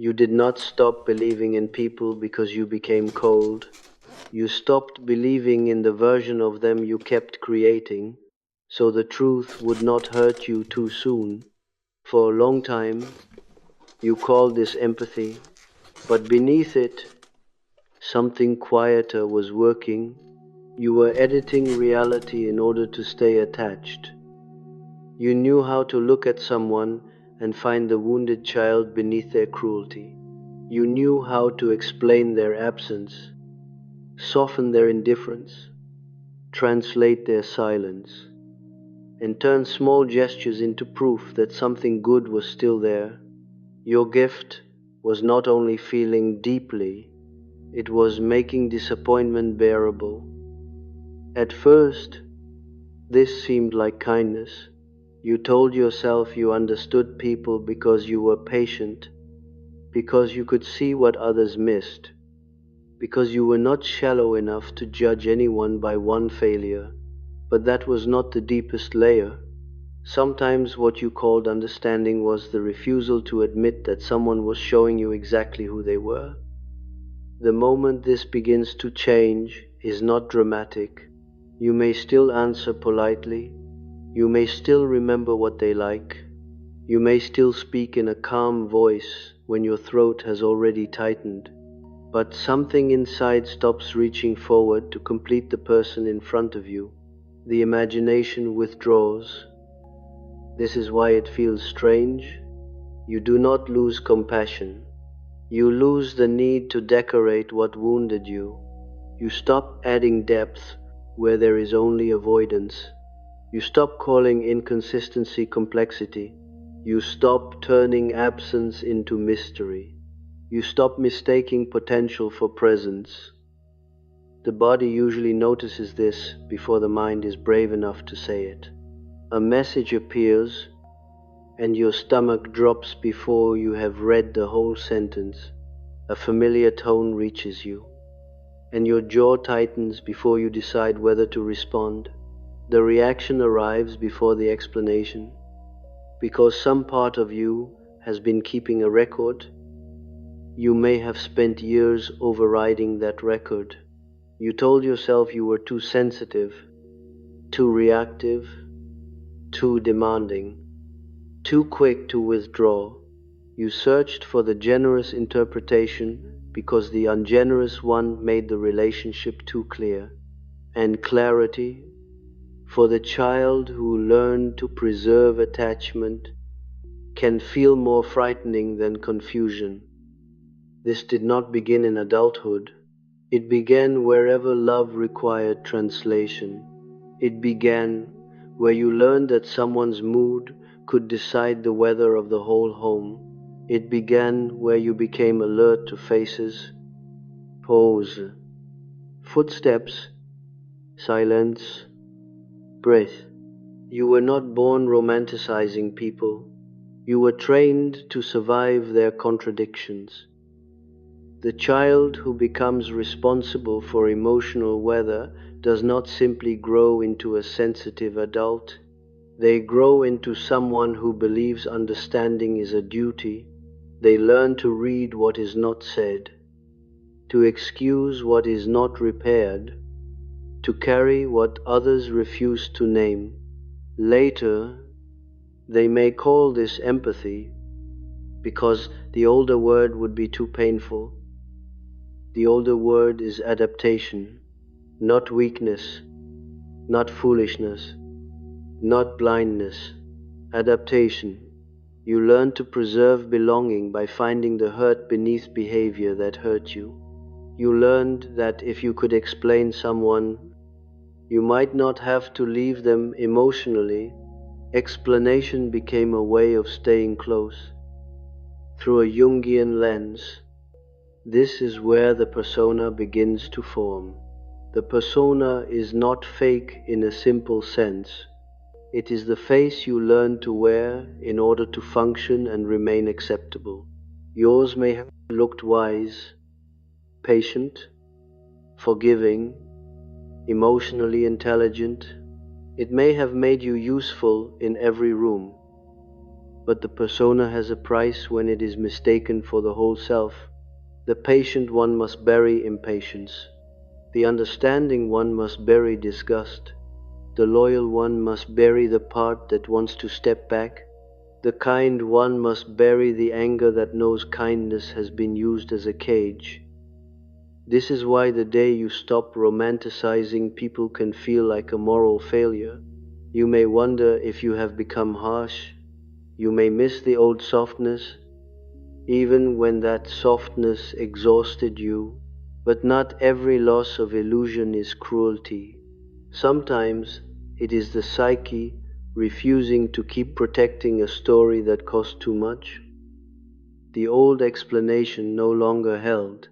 You did not stop believing in people because you became cold. You stopped believing in the version of them you kept creating, so the truth would not hurt you too soon. For a long time, you called this empathy, but beneath it, something quieter was working. You were editing reality in order to stay attached. You knew how to look at someone and find the wounded child beneath their cruelty. You knew how to explain their absence, soften their indifference, translate their silence, and turn small gestures into proof that something good was still there. Your gift was not only feeling deeply, it was making disappointment bearable. At first, this seemed like kindness. You told yourself you understood people because you were patient, because you could see what others missed, because you were not shallow enough to judge anyone by one failure. But that was not the deepest layer. Sometimes what you called understanding was the refusal to admit that someone was showing you exactly who they were. The moment this begins to change is not dramatic. You may still answer politely. You may still remember what they like. You may still speak in a calm voice when your throat has already tightened. But something inside stops reaching forward to complete the person in front of you. The imagination withdraws. This is why it feels strange. You do not lose compassion. You lose the need to decorate what wounded you. You stop adding depth where there is only avoidance. You stop calling inconsistency complexity. You stop turning absence into mystery. You stop mistaking potential for presence. The body usually notices this before the mind is brave enough to say it. A message appears, and your stomach drops before you have read the whole sentence. A familiar tone reaches you, and your jaw tightens before you decide whether to respond. The reaction arrives before the explanation, because some part of you has been keeping a record. You may have spent years overriding that record. You told yourself you were too sensitive, too reactive, too demanding, too quick to withdraw. You searched for the generous interpretation because the ungenerous one made the relationship too clear. And clarity, for the child who learned to preserve attachment, can feel more frightening than confusion. This did not begin in adulthood. It began wherever love required translation. It began where you learned that someone's mood could decide the weather of the whole home. It began where you became alert to faces, pose, footsteps, silence, breath. You were not born romanticizing people. You were trained to survive their contradictions. The child who becomes responsible for emotional weather does not simply grow into a sensitive adult. They grow into someone who believes understanding is a duty. They learn to read what is not said, to excuse what is not repaired, to carry what others refuse to name. Later, they may call this empathy because the older word would be too painful. The older word is adaptation, not weakness, not foolishness, not blindness. Adaptation. You learn to preserve belonging by finding the hurt beneath behavior that hurt you. You learned that if you could explain someone, you might not have to leave them emotionally. Explanation became a way of staying close. Through a Jungian lens, this is where the persona begins to form. The persona is not fake in a simple sense. It is the face you learn to wear in order to function and remain acceptable. Yours may have looked wise, patient, forgiving, emotionally intelligent. It may have made you useful in every room. but the persona has a price when it is mistaken for the whole self. The patient one must bury impatience. The understanding one must bury disgust. The loyal one must bury the part that wants to step back. The kind one must bury the anger that knows kindness has been used as a cage. This is why the day you stop romanticizing people can feel like a moral failure. You may wonder if you have become harsh. You may miss the old softness, even when that softness exhausted you. But not every loss of illusion is cruelty. Sometimes it is the psyche refusing to keep protecting a story that cost too much. The old explanation no longer held.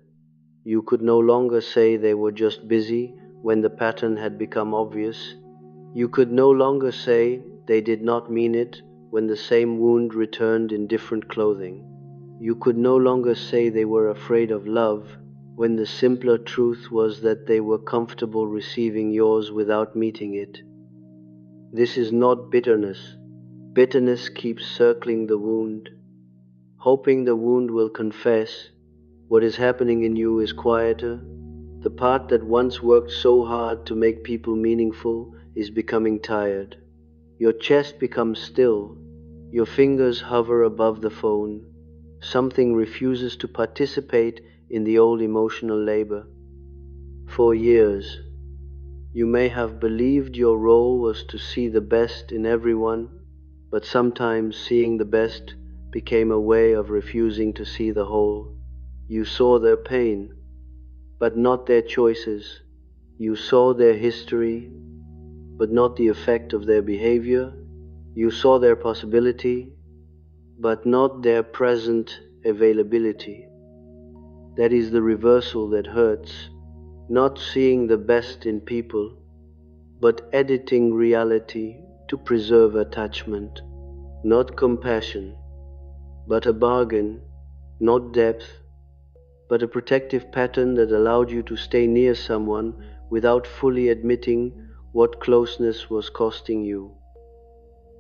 You could no longer say they were just busy when the pattern had become obvious. You could no longer say they did not mean it when the same wound returned in different clothing. You could no longer say they were afraid of love when the simpler truth was that they were comfortable receiving yours without meeting it. This is not bitterness. Bitterness keeps circling the wound, hoping the wound will confess. What is happening in you is quieter. The part that once worked so hard to make people meaningful is becoming tired. Your chest becomes still. Your fingers hover above the phone. Something refuses to participate in the old emotional labor. For years, you may have believed your role was to see the best in everyone, but sometimes seeing the best became a way of refusing to see the whole. You saw their pain, but not their choices. You saw their history, but not the effect of their behavior. You saw their possibility, but not their present availability. That is the reversal that hurts, not seeing the best in people, but editing reality to preserve attachment, not compassion, but a bargain, not depth, but a protective pattern that allowed you to stay near someone without fully admitting what closeness was costing you.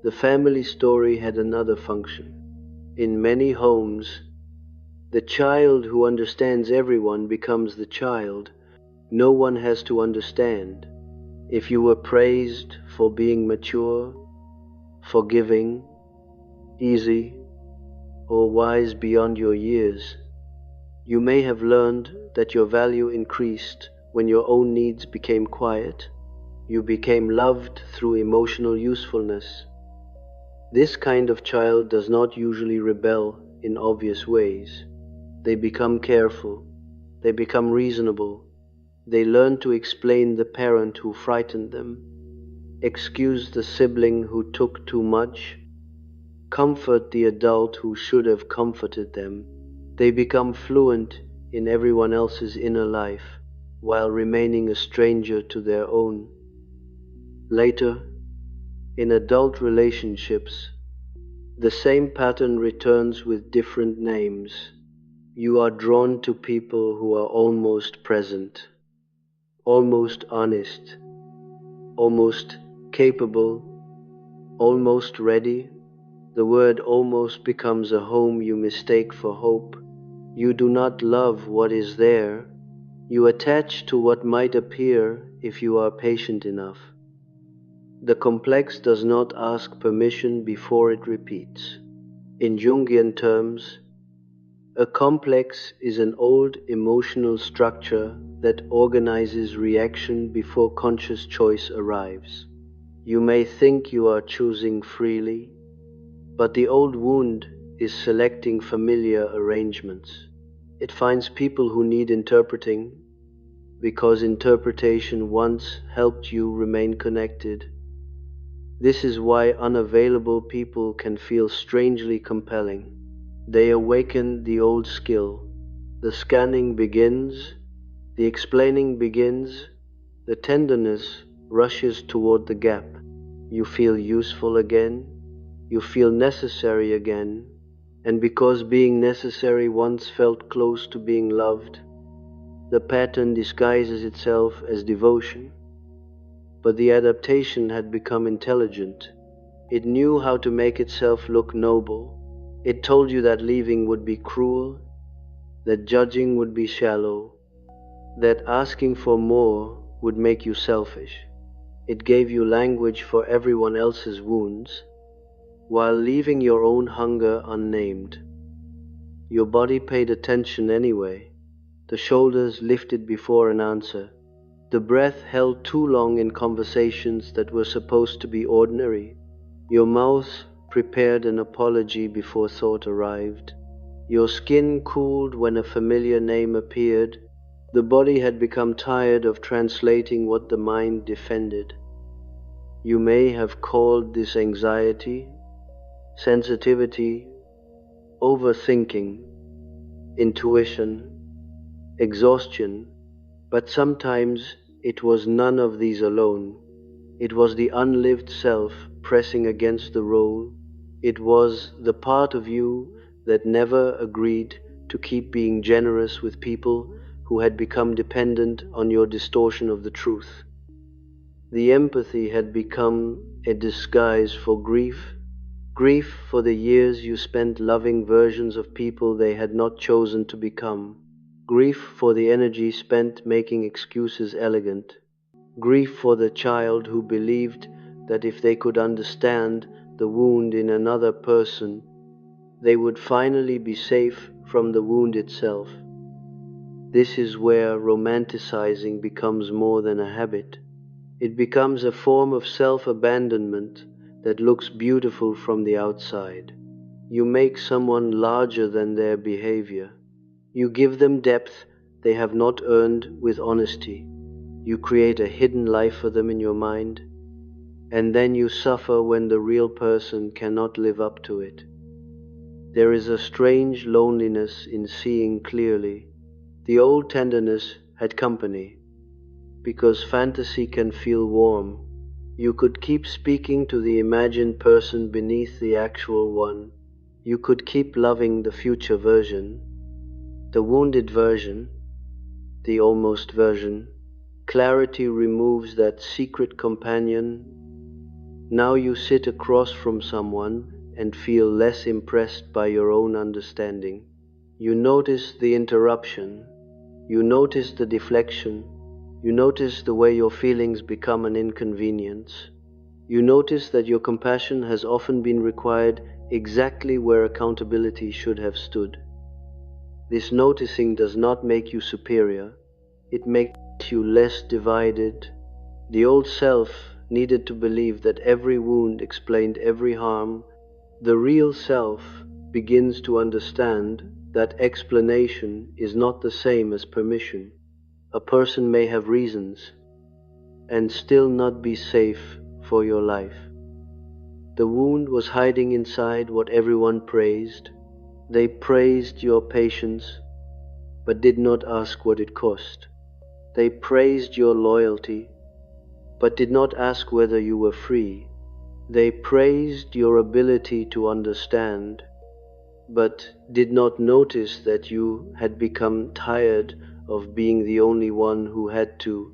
The family story had another function. In many homes, the child who understands everyone becomes the child. No one has to understand. If you were praised for being mature, forgiving, easy, or wise beyond your years, you may have learned that your value increased when your own needs became quiet. You became loved through emotional usefulness. This kind of child does not usually rebel in obvious ways. They become careful. They become reasonable. They learn to explain the parent who frightened them, excuse the sibling who took too much, comfort the adult who should have comforted them. They become fluent in everyone else's inner life while remaining a stranger to their own. Later, in adult relationships, the same pattern returns with different names. You are drawn to people who are almost present, almost honest, almost capable, almost ready. The word almost becomes a home you mistake for hope. You do not love what is there. You attach to what might appear if you are patient enough. The complex does not ask permission before it repeats. In Jungian terms, a complex is an old emotional structure that organizes reaction before conscious choice arrives. You may think you are choosing freely, but the old wound is selecting familiar arrangements. It finds people who need interpreting, because interpretation once helped you remain connected. This is why unavailable people can feel strangely compelling. They awaken the old skill. The scanning begins, the explaining begins, the tenderness rushes toward the gap. You feel useful again, you feel necessary again, and because being necessary once felt close to being loved, the pattern disguises itself as devotion. But the adaptation had become intelligent. It knew how to make itself look noble. It told you that leaving would be cruel, that judging would be shallow, that asking for more would make you selfish. It gave you language for everyone else's wounds, while leaving your own hunger unnamed. Your body paid attention anyway. The shoulders lifted before an answer. The breath held too long in conversations that were supposed to be ordinary. Your mouth prepared an apology before thought arrived. Your skin cooled when a familiar name appeared. The body had become tired of translating what the mind defended. You may have called this anxiety, sensitivity, overthinking, intuition, exhaustion, but sometimes it was none of these alone. It was the unlived self pressing against the role. It was the part of you that never agreed to keep being generous with people who had become dependent on your distortion of the truth. The empathy had become a disguise for grief, grief for the years you spent loving versions of people they had not chosen to become, grief for the energy spent making excuses elegant, grief for the child who believed that if they could understand the wound in another person, they would finally be safe from the wound itself. This is where romanticizing becomes more than a habit. It becomes a form of self-abandonment that looks beautiful from the outside. You make someone larger than their behavior. You give them depth they have not earned with honesty. You create a hidden life for them in your mind, and then you suffer when the real person cannot live up to it. There is a strange loneliness in seeing clearly. The old tenderness had company, because fantasy can feel warm. You could keep speaking to the imagined person beneath the actual one. You could keep loving the future version, the wounded version, the almost version. Clarity removes that secret companion. Now you sit across from someone and feel less impressed by your own understanding. You notice the interruption. You notice the deflection. You notice the way your feelings become an inconvenience. You notice that your compassion has often been required exactly where accountability should have stood. This noticing does not make you superior. It makes you less divided. The old self needed to believe that every wound explained every harm. The real self begins to understand that explanation is not the same as permission. A person may have reasons and still not be safe for your life. The wound was hiding inside what everyone praised. They praised your patience, but did not ask what it cost. They praised your loyalty, but did not ask whether you were free. They praised your ability to understand, but did not notice that you had become tired of being the only one who had to.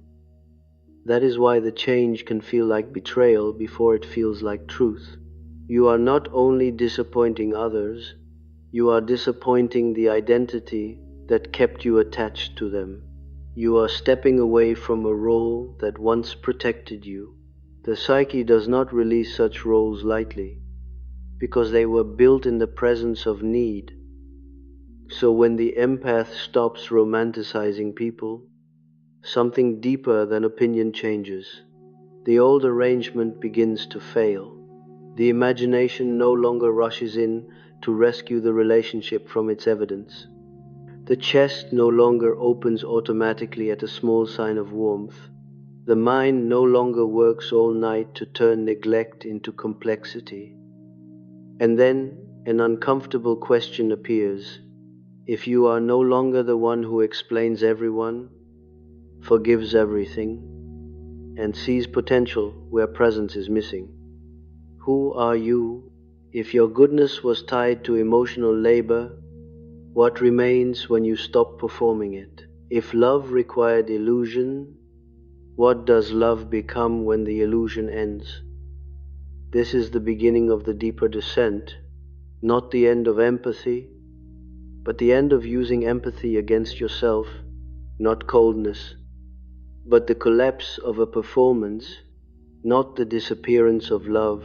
That is why the change can feel like betrayal before it feels like truth. You are not only disappointing others, you are disappointing the identity that kept you attached to them. You are stepping away from a role that once protected you. The psyche does not release such roles lightly, because they were built in the presence of need. So when the empath stops romanticizing people, something deeper than opinion changes. The old arrangement begins to fail. The imagination no longer rushes in to rescue the relationship from its evidence. The chest no longer opens automatically at a small sign of warmth. The mind no longer works all night to turn neglect into complexity. And then an uncomfortable question appears. If you are no longer the one who explains everyone, forgives everything, and sees potential where presence is missing, who are you? If your goodness was tied to emotional labor, what remains when you stop performing it? If love required illusion, what does love become when the illusion ends? This is the beginning of the deeper descent. not the end of empathy, but the end of using empathy against yourself, not coldness, but the collapse of a performance, not the disappearance of love,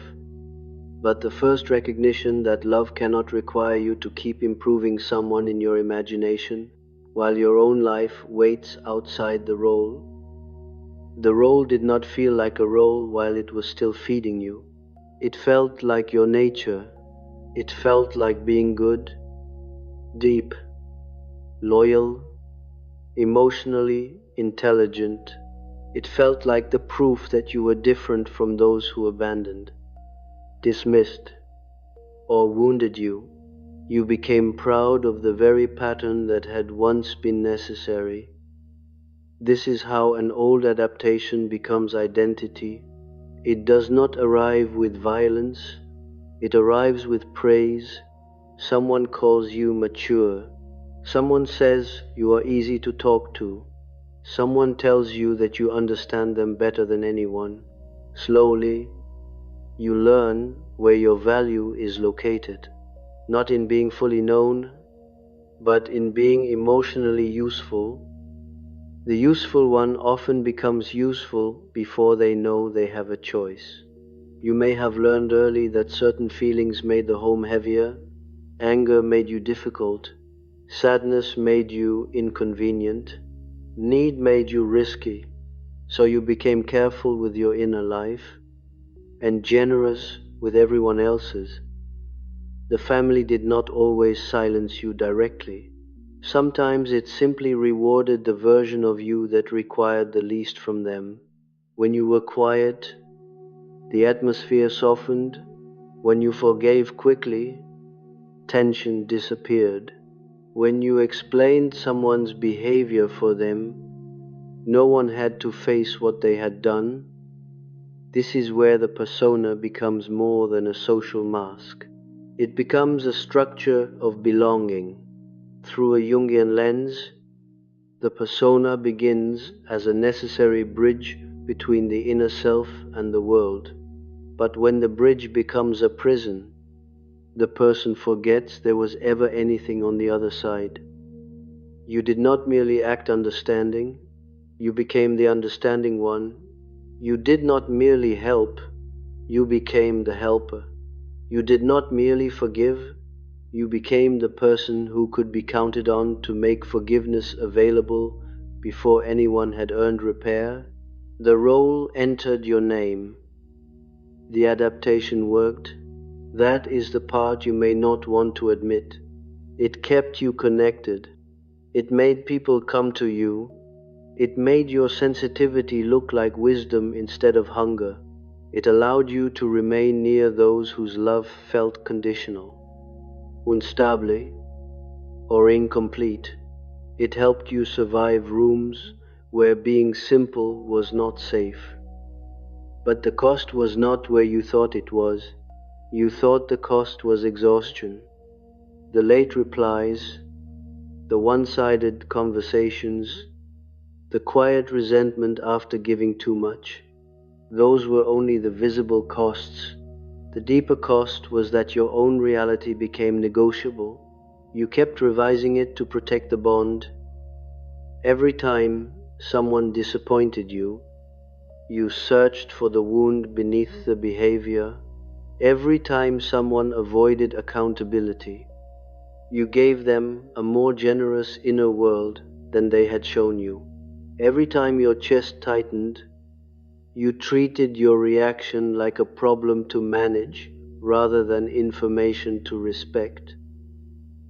but the first recognition that love cannot require you to keep improving someone in your imagination while your own life waits outside the role. The role did not feel like a role while it was still feeding you. It felt like your nature. It felt like being good, deep, loyal, emotionally intelligent. It felt like the proof that you were different from those who abandoned, dismissed, or wounded you. You became proud of the very pattern that had once been necessary. This is how an old adaptation becomes identity. It does not arrive with violence, it arrives with praise. Someone calls you mature. Someone says you are easy to talk to. Someone tells you that you understand them better than anyone. Slowly, you learn where your value is located, not in being fully known, but in being emotionally useful. The useful one often becomes useful before they know they have a choice. You may have learned early that certain feelings made the home heavier, anger made you difficult, sadness made you inconvenient, need made you risky, so you became careful with your inner life and generous with everyone else's. The family did not always silence you directly. Sometimes it simply rewarded the version of you that required the least from them. When you were quiet, the atmosphere softened. When you forgave quickly, tension disappeared. When you explained someone's behavior for them, no one had to face what they had done. This is where the persona becomes more than a social mask. It becomes a structure of belonging. Through a Jungian lens, the persona begins as a necessary bridge between the inner self and the world. But when the bridge becomes a prison, the person forgets there was ever anything on the other side. You did not merely act understanding, you became the understanding one. You did not merely help, you became the helper. You did not merely forgive, you became the person who could be counted on to make forgiveness available before anyone had earned repair. The role entered your name. The adaptation worked. That is the part you may not want to admit. It kept you connected. It made people come to you. It made your sensitivity look like wisdom instead of hunger. It allowed you to remain near those whose love felt conditional, unstable, or incomplete. It helped you survive rooms where being simple was not safe. But the cost was not where you thought it was. You thought the cost was exhaustion. The late replies, the one-sided conversations, the quiet resentment after giving too much. Those were only the visible costs. The deeper cost was that your own reality became negotiable. You kept revising it to protect the bond. Every time someone disappointed you, you searched for the wound beneath the behavior. Every time someone avoided accountability, you gave them a more generous inner world than they had shown you. Every time your chest tightened, you treated your reaction like a problem to manage rather than information to respect.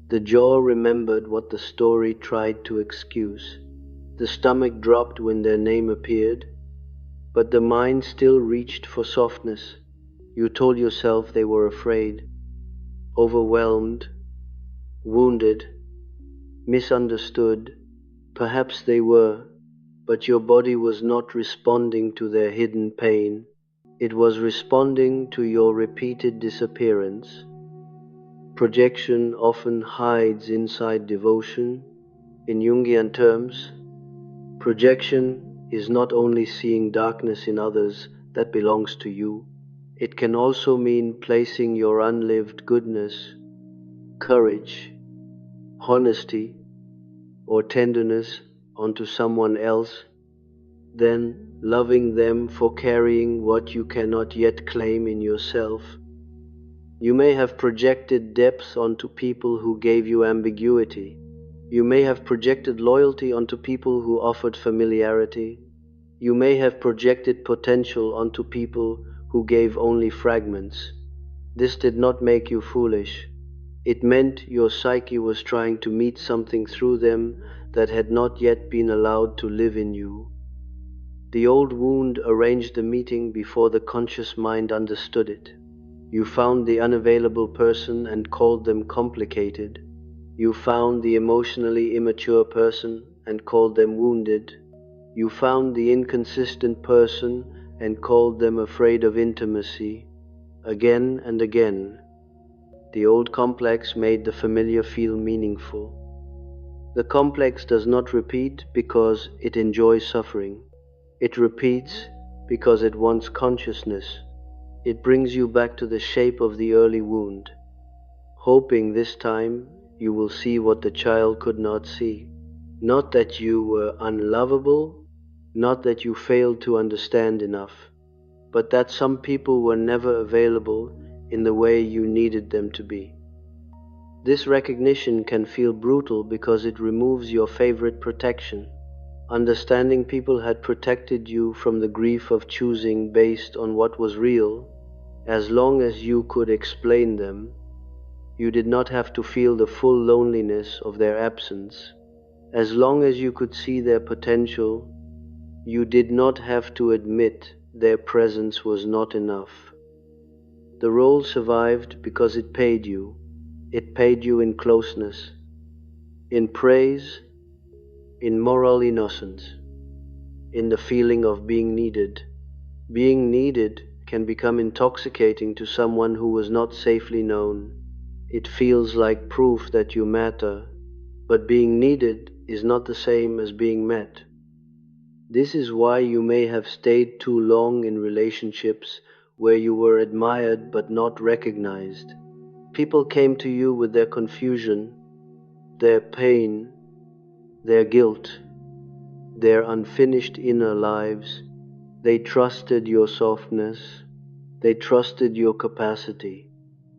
The jaw remembered what the story tried to excuse. The stomach dropped when their name appeared, but the mind still reached for softness. You told yourself they were afraid, overwhelmed, wounded, misunderstood. Perhaps they were, but your body was not responding to their hidden pain. It was responding to your repeated disappearance. Projection often hides inside devotion. In Jungian terms, projection is not only seeing darkness in others that belongs to you, it can also mean placing your unlived goodness, courage, honesty, or tenderness onto someone else, then loving them for carrying what you cannot yet claim in yourself. You may have projected depth onto people who gave you ambiguity. You may have projected loyalty onto people who offered familiarity. You may have projected potential onto people who gave only fragments. This did not make you foolish. It meant your psyche was trying to meet something through them that had not yet been allowed to live in you. The old wound arranged the meeting before the conscious mind understood it. You found the unavailable person and called them complicated. You found the emotionally immature person and called them wounded. You found the inconsistent person and called them afraid of intimacy. Again and again, the old complex made the familiar feel meaningful. The complex does not repeat because it enjoys suffering. It repeats because it wants consciousness. It brings you back to the shape of the early wound, hoping this time you will see what the child could not see. Not that you were unlovable, not that you failed to understand enough, but that some people were never available in the way you needed them to be. This recognition can feel brutal because it removes your favorite protection. Understanding people had protected you from the grief of choosing based on what was real. As long as you could explain them, you did not have to feel the full loneliness of their absence. As long as you could see their potential, you did not have to admit their presence was not enough. The role survived because it paid you. It paid you in closeness, in praise, in moral innocence, in the feeling of being needed. Being needed can become intoxicating to someone who was not safely known. It feels like proof that you matter, but being needed is not the same as being met. This is why you may have stayed too long in relationships where you were admired but not recognized. People came to you with their confusion, their pain, their guilt, their unfinished inner lives. They trusted your softness, they trusted your capacity,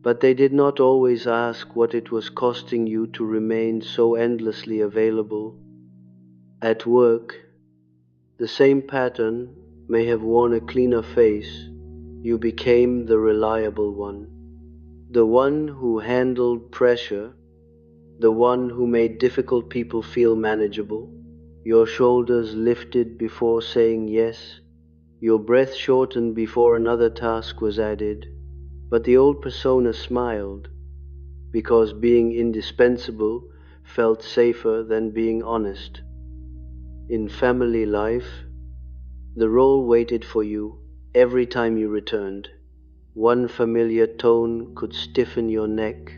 but they did not always ask what it was costing you to remain so endlessly available. At work, the same pattern may have worn a cleaner face. You became the reliable one, the one who handled pressure, the one who made difficult people feel manageable. Your shoulders lifted before saying yes, your breath shortened before another task was added. But the old persona smiled, because being indispensable felt safer than being honest. In family life, the role waited for you every time you returned. One familiar tone could stiffen your neck.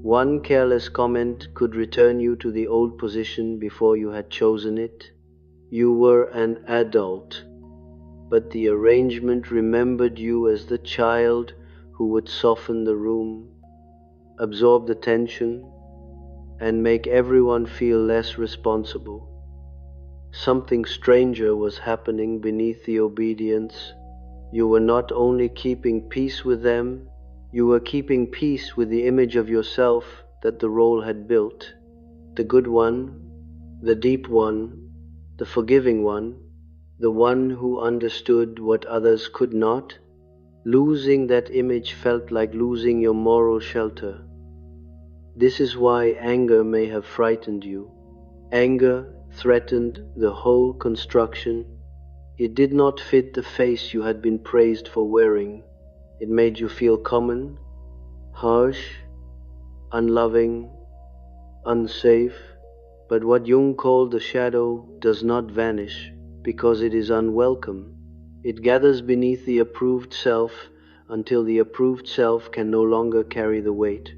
One careless comment could return you to the old position before you had chosen it. You were an adult, but the arrangement remembered you as the child who would soften the room, absorb the tension, and make everyone feel less responsible. Something stranger was happening beneath the obedience. You were not only keeping peace with them, you were keeping peace with the image of yourself that the role had built. The good one, the deep one, the forgiving one, the one who understood what others could not. Losing that image felt like losing your moral shelter. This is why anger may have frightened you. Anger threatened the whole construction. It did not fit the face you had been praised for wearing. It made you feel common, harsh, unloving, unsafe. But what Jung called the shadow does not vanish because it is unwelcome. It gathers beneath the approved self until the approved self can no longer carry the weight.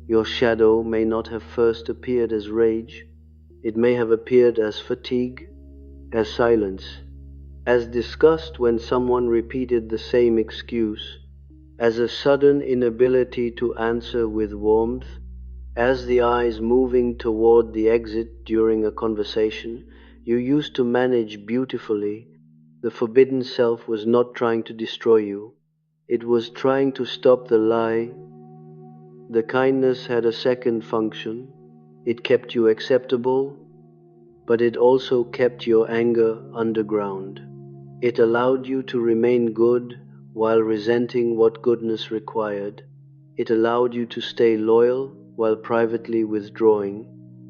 Your shadow may not have first appeared as rage. It may have appeared as fatigue, as silence, as disgust when someone repeated the same excuse, as a sudden inability to answer with warmth. As the eyes moving toward the exit during a conversation you used to manage beautifully, the forbidden self was not trying to destroy you. It was trying to stop the lie. The kindness had a second function. It kept you acceptable, but it also kept your anger underground. It allowed you to remain good while resenting what goodness required. It allowed you to stay loyal while privately withdrawing.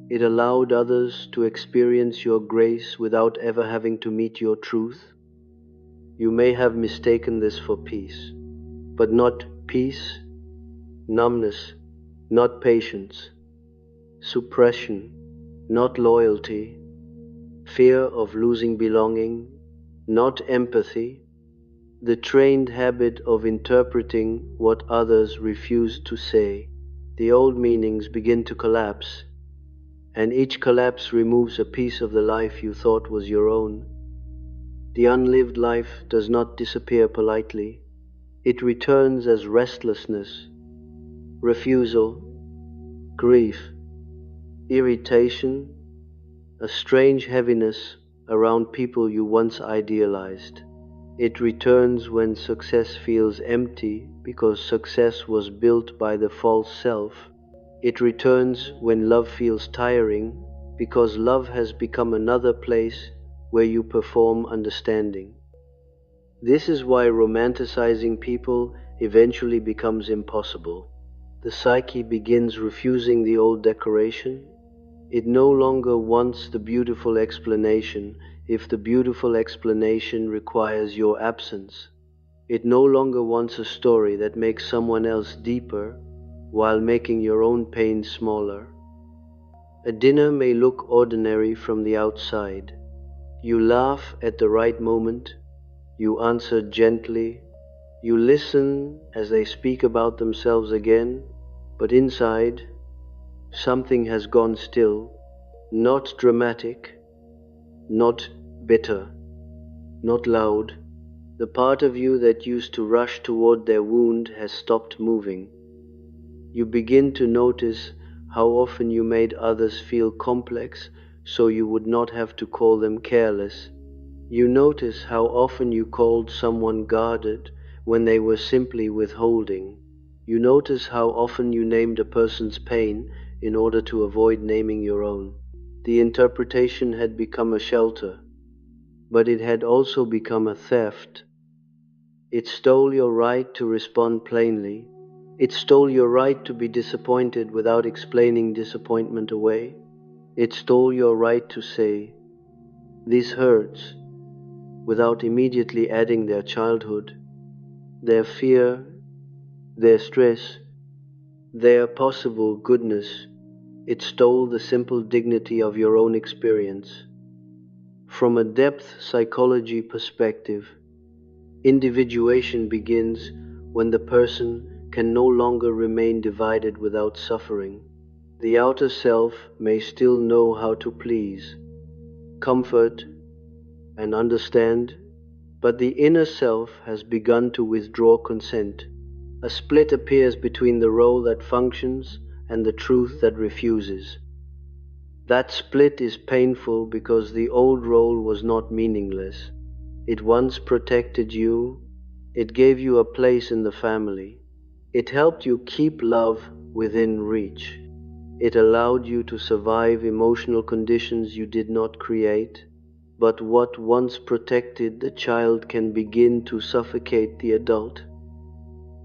It allowed others to experience your grace without ever having to meet your truth. You may have mistaken this for peace, but not peace, numbness, not patience, suppression, not loyalty, fear of losing belonging, not empathy, the trained habit of interpreting what others refuse to say. The old meanings begin to collapse, and each collapse removes a piece of the life you thought was your own. The unlived life does not disappear politely. It returns as restlessness, refusal, grief, irritation, a strange heaviness around people you once idealized. It returns when success feels empty because success was built by the false self. It returns when love feels tiring because love has become another place where you perform understanding. This is why romanticizing people eventually becomes impossible. The psyche begins refusing the old decoration. It no longer wants the beautiful explanation if the beautiful explanation requires your absence. It no longer wants a story that makes someone else deeper while making your own pain smaller. A dinner may look ordinary from the outside. You laugh at the right moment, you answer gently, you listen as they speak about themselves again, but inside, something has gone still, not dramatic, not bitter, not loud. The part of you that used to rush toward their wound has stopped moving. You begin to notice how often you made others feel complex so you would not have to call them careless. You notice how often you called someone guarded when they were simply withholding. You notice how often you named a person's pain in order to avoid naming your own. The interpretation had become a shelter, but it had also become a theft. It stole your right to respond plainly. It stole your right to be disappointed without explaining disappointment away. It stole your right to say, "This hurts," without immediately adding their childhood, their fear, their stress, their possible goodness. It stole the simple dignity of your own experience. From a depth psychology perspective, individuation begins when the person can no longer remain divided without suffering. The outer self may still know how to please, comfort, and understand, but the inner self has begun to withdraw consent. A split appears between the role that functions and the truth that refuses. That split is painful because the old role was not meaningless. It once protected you, it gave you a place in the family, it helped you keep love within reach, it allowed you to survive emotional conditions you did not create. But what once protected the child can begin to suffocate the adult.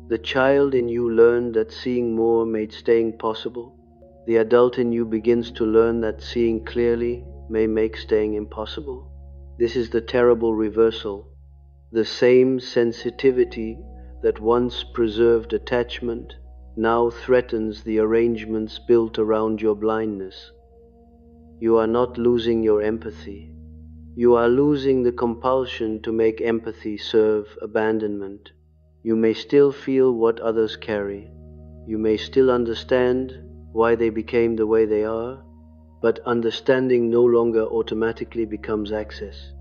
The child in you learned that seeing more made staying possible. The adult in you begins to learn that seeing clearly may make staying impossible. This is the terrible reversal. The same sensitivity that once preserved attachment now threatens the arrangements built around your blindness. You are not losing your empathy. You are losing the compulsion to make empathy serve abandonment. You may still feel what others carry. You may still understand why they became the way they are, but understanding no longer automatically becomes access.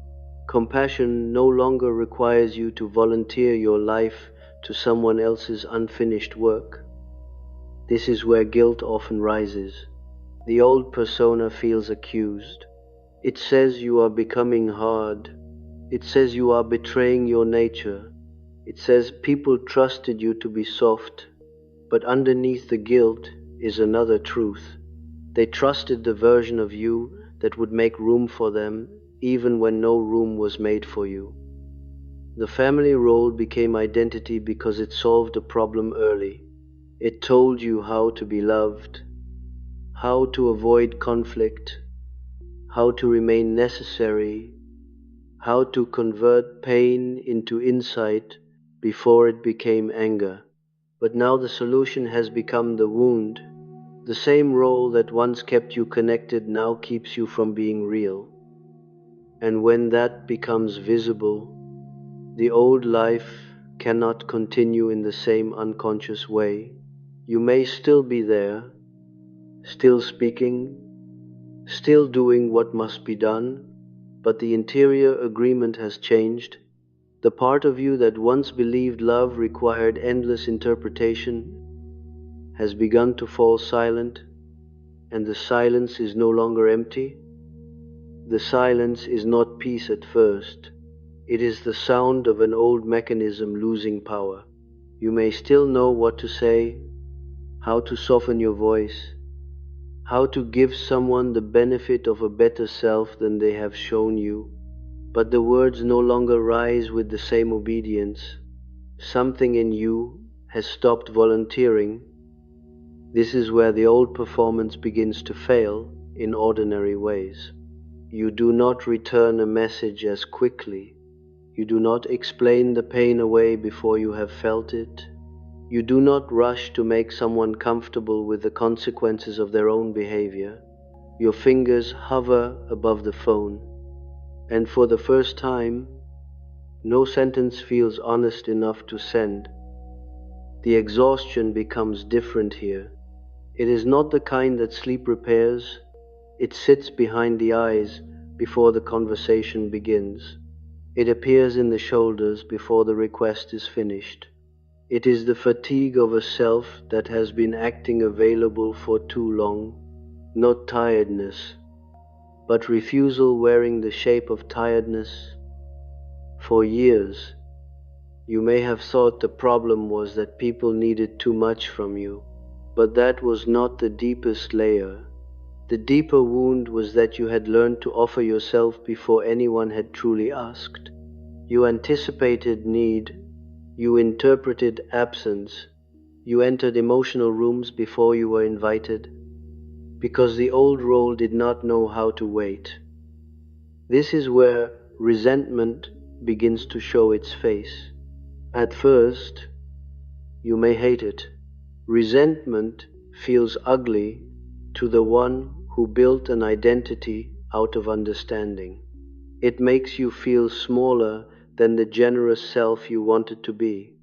Compassion no longer requires you to volunteer your life to someone else's unfinished work. This is where guilt often rises. The old persona feels accused. It says you are becoming hard. It says you are betraying your nature. It says people trusted you to be soft, but underneath the guilt is another truth. They trusted the version of you that would make room for them, even when no room was made for you. The family role became identity because it solved a problem early. It told you how to be loved, how to avoid conflict, how to remain necessary, how to convert pain into insight before it became anger. But now the solution has become the wound. The same role that once kept you connected now keeps you from being real. And when that becomes visible, the old life cannot continue in the same unconscious way. You may still be there, still speaking, still doing what must be done, but the interior agreement has changed. The part of you that once believed love required endless interpretation has begun to fall silent, and the silence is no longer empty. The silence is not peace at first. It is the sound of an old mechanism losing power. You may still know what to say, how to soften your voice, how to give someone the benefit of a better self than they have shown you, but the words no longer rise with the same obedience. Something in you has stopped volunteering. This is where the old performance begins to fail in ordinary ways. You do not return a message as quickly. You do not explain the pain away before you have felt it. You do not rush to make someone comfortable with the consequences of their own behavior. Your fingers hover above the phone, and for the first time, no sentence feels honest enough to send. The exhaustion becomes different here. It is not the kind that sleep repairs. It sits behind the eyes before the conversation begins. It appears in the shoulders before the request is finished. It is the fatigue of a self that has been acting available for too long, not tiredness, but refusal wearing the shape of tiredness. For years, you may have thought the problem was that people needed too much from you, but that was not the deepest layer. The deeper wound was that you had learned to offer yourself before anyone had truly asked. You anticipated need, you interpreted absence, you entered emotional rooms before you were invited, because the old role did not know how to wait. This is where resentment begins to show its face. At first, you may hate it. Resentment feels ugly to the one who built an identity out of understanding. It makes you feel smaller than the generous self you wanted to be.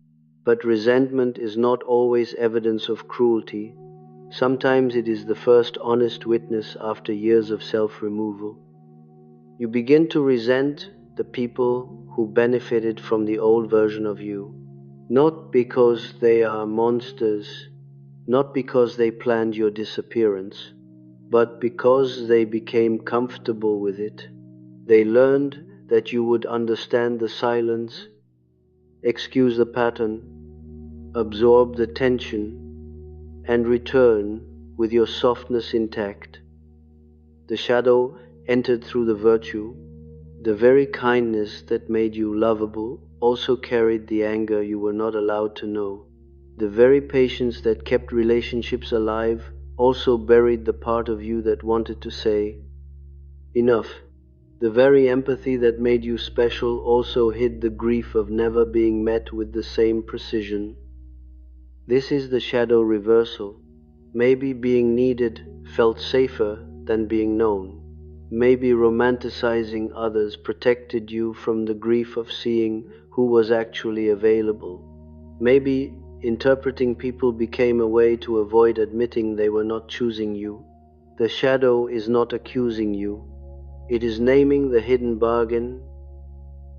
But resentment is not always evidence of cruelty. Sometimes it is the first honest witness after years of self-removal. You begin to resent the people who benefited from the old version of you, not because they are monsters, not because they planned your disappearance, but because they became comfortable with it. They learned that you would understand the silence, excuse the pattern, absorb the tension, and return with your softness intact. The shadow entered through the virtue. The very kindness that made you lovable also carried the anger you were not allowed to know. The very patience that kept relationships alive also buried the part of you that wanted to say, enough. The very empathy that made you special also hid the grief of never being met with the same precision. This is the shadow reversal. Maybe being needed felt safer than being known. Maybe romanticizing others protected you from the grief of seeing who was actually available. Maybe interpreting people became a way to avoid admitting they were not choosing you. The shadow is not accusing you. It is naming the hidden bargain.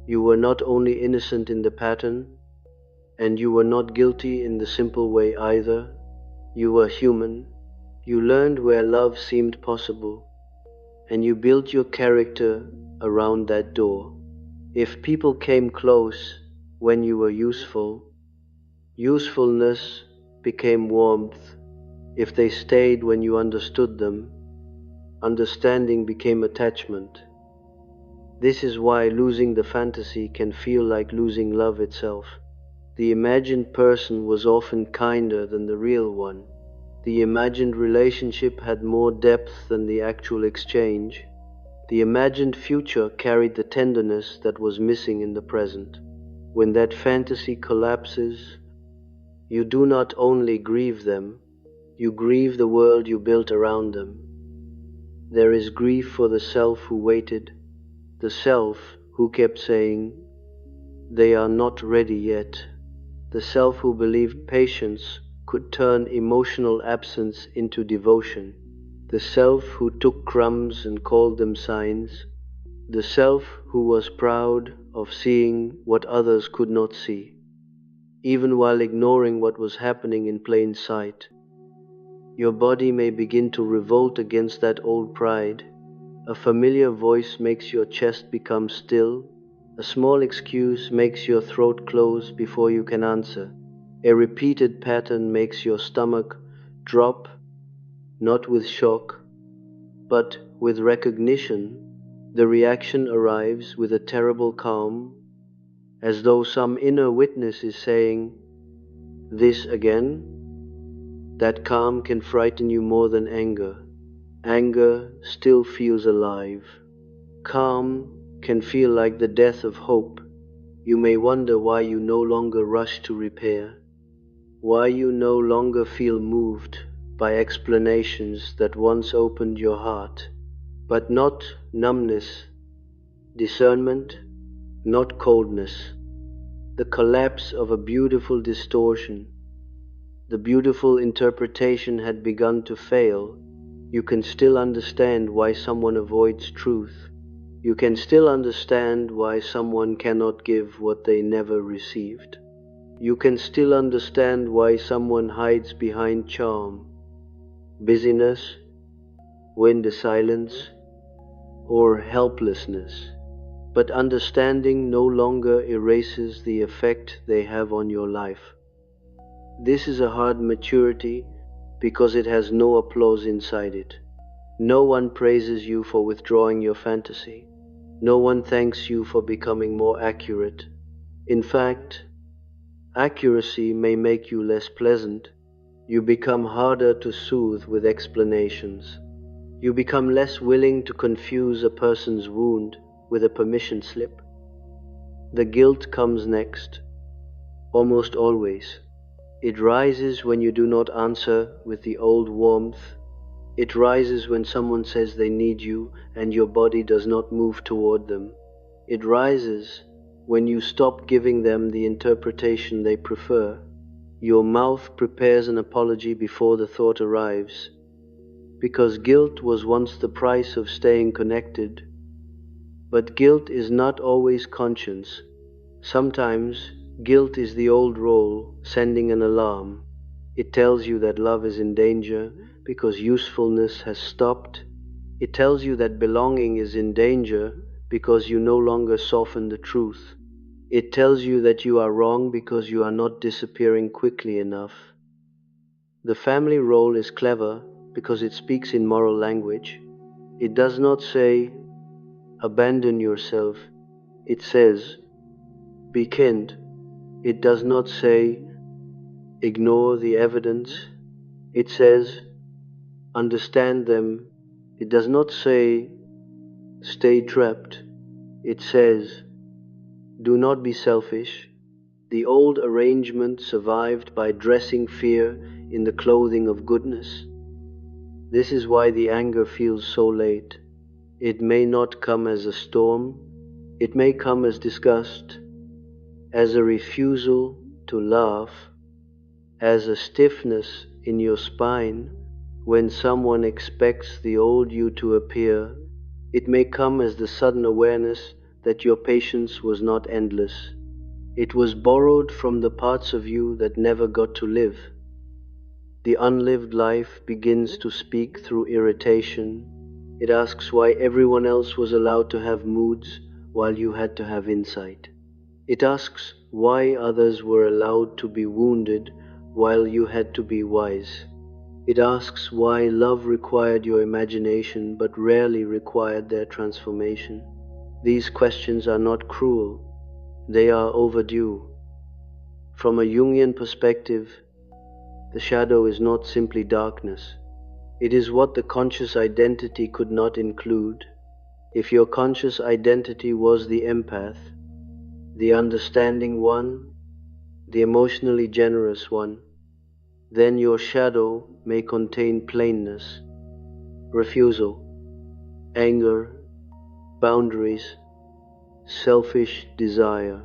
You were not only innocent in the pattern, and you were not guilty in the simple way either. You were human. You learned where love seemed possible, and you built your character around that door. If people came close when you were useful, usefulness became warmth. If they stayed when you understood them, understanding became attachment. This is why losing the fantasy can feel like losing love itself. The imagined person was often kinder than the real one. The imagined relationship had more depth than the actual exchange. The imagined future carried the tenderness that was missing in the present. When that fantasy collapses, you do not only grieve them, you grieve the world you built around them. There is grief for the self who waited, the self who kept saying, "They are not ready yet," the self who believed patience could turn emotional absence into devotion, the self who took crumbs and called them signs, the self who was proud of seeing what others could not see, even while ignoring what was happening in plain sight. Your body may begin to revolt against that old pride. A familiar voice makes your chest become still. A small excuse makes your throat close before you can answer. A repeated pattern makes your stomach drop, not with shock, but with recognition. The reaction arrives with a terrible calm, as though some inner witness is saying, "This again?" That calm can frighten you more than anger. Anger still feels alive. Calm can feel like the death of hope. You may wonder why you no longer rush to repair, why you no longer feel moved by explanations that once opened your heart, but not numbness, discernment, not coldness. The collapse of a beautiful distortion. The beautiful interpretation had begun to fail. You can still understand why someone avoids truth. You can still understand why someone cannot give what they never received. You can still understand why someone hides behind charm, busyness, win the silence, or helplessness. But understanding no longer erases the effect they have on your life. This is a hard maturity because it has no applause inside it. No one praises you for withdrawing your fantasy. No one thanks you for becoming more accurate. In fact, accuracy may make you less pleasant. You become harder to soothe with explanations. You become less willing to confuse a person's wound with a permission slip. The guilt comes next, almost always. It rises when you do not answer with the old warmth. It rises when someone says they need you and your body does not move toward them. It rises when you stop giving them the interpretation they prefer. Your mouth prepares an apology before the thought arrives. Because guilt was once the price of staying connected. But guilt is not always conscience. Sometimes guilt is the old role sending an alarm. It tells you that love is in danger because usefulness has stopped. It tells you that belonging is in danger because you no longer soften the truth. It tells you that you are wrong because you are not disappearing quickly enough. The family role is clever because it speaks in moral language. It does not say, "Abandon yourself." It says, "Be kind." It does not say, "Ignore the evidence." It says, "Understand them." It does not say, "Stay trapped." It says, "Do not be selfish." The old arrangement survived by dressing fear in the clothing of goodness. This is why the anger feels so late. It may not come as a storm. It may come as disgust, as a refusal to laugh, as a stiffness in your spine when someone expects the old you to appear. It may come as the sudden awareness that your patience was not endless. It was borrowed from the parts of you that never got to live. The unlived life begins to speak through irritation. It asks why everyone else was allowed to have moods while you had to have insight. It asks why others were allowed to be wounded while you had to be wise. It asks why love required your imagination but rarely required their transformation. These questions are not cruel, they are overdue. From a Jungian perspective, the shadow is not simply darkness. It is what the conscious identity could not include. If your conscious identity was the empath, the understanding one, the emotionally generous one, then your shadow may contain plainness, refusal, anger, boundaries, selfish desire,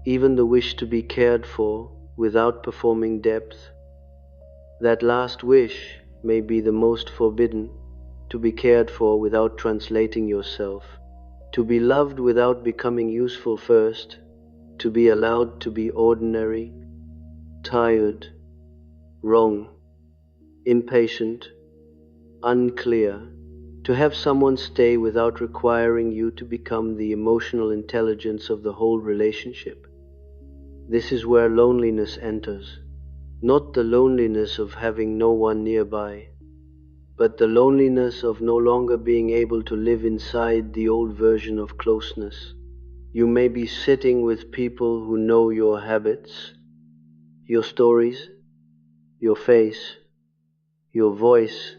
even the wish to be cared for without performing depth. That last wish may be the most forbidden, to be cared for without translating yourself, to be loved without becoming useful first, to be allowed to be ordinary, tired, wrong, impatient, unclear, to have someone stay without requiring you to become the emotional intelligence of the whole relationship. This is where loneliness enters, not the loneliness of having no one nearby, but the loneliness of no longer being able to live inside the old version of closeness. You may be sitting with people who know your habits, your stories, your face, your voice,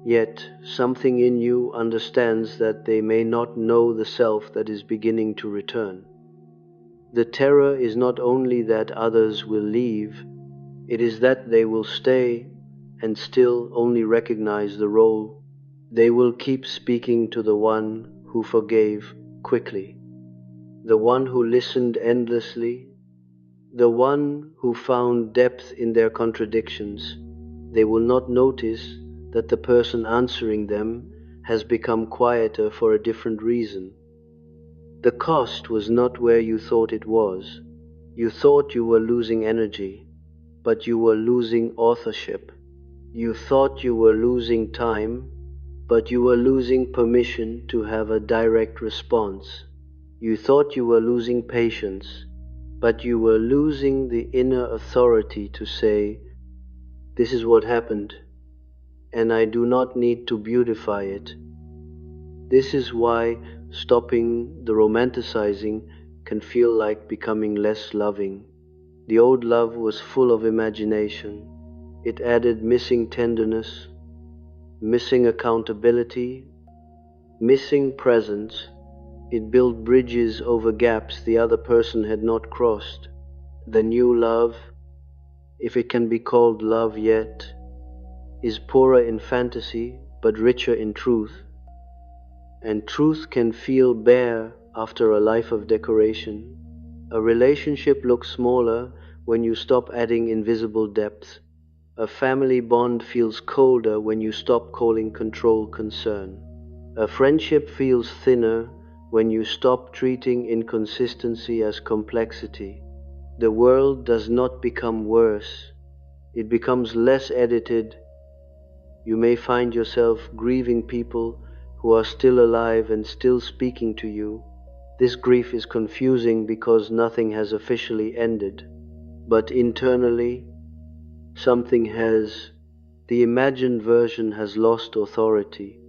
yet something in you understands that they may not know the self that is beginning to return. The terror is not only that others will leave, it is that they will stay and still only recognize the role. They will keep speaking to the one who forgave quickly, the one who listened endlessly, the one who found depth in their contradictions. They will not notice that the person answering them has become quieter for a different reason. The cost was not where you thought it was. You thought you were losing energy, but you were losing authorship. You thought you were losing time, but you were losing permission to have a direct response. You thought you were losing patience, but you were losing the inner authority to say, "This is what happened, and I do not need to beautify it." This is why stopping the romanticizing can feel like becoming less loving. The old love was full of imagination. It added missing tenderness, missing accountability, missing presence. It built bridges over gaps the other person had not crossed. The new love, if it can be called love yet, is poorer in fantasy but richer in truth. And truth can feel bare after a life of decoration. A relationship looks smaller when you stop adding invisible depth. A family bond feels colder when you stop calling control concern. A friendship feels thinner when you stop treating inconsistency as complexity. The world does not become worse, it becomes less edited. You may find yourself grieving people who are still alive and still speaking to you. This grief is confusing because nothing has officially ended, but internally, something has. The imagined version has lost authority.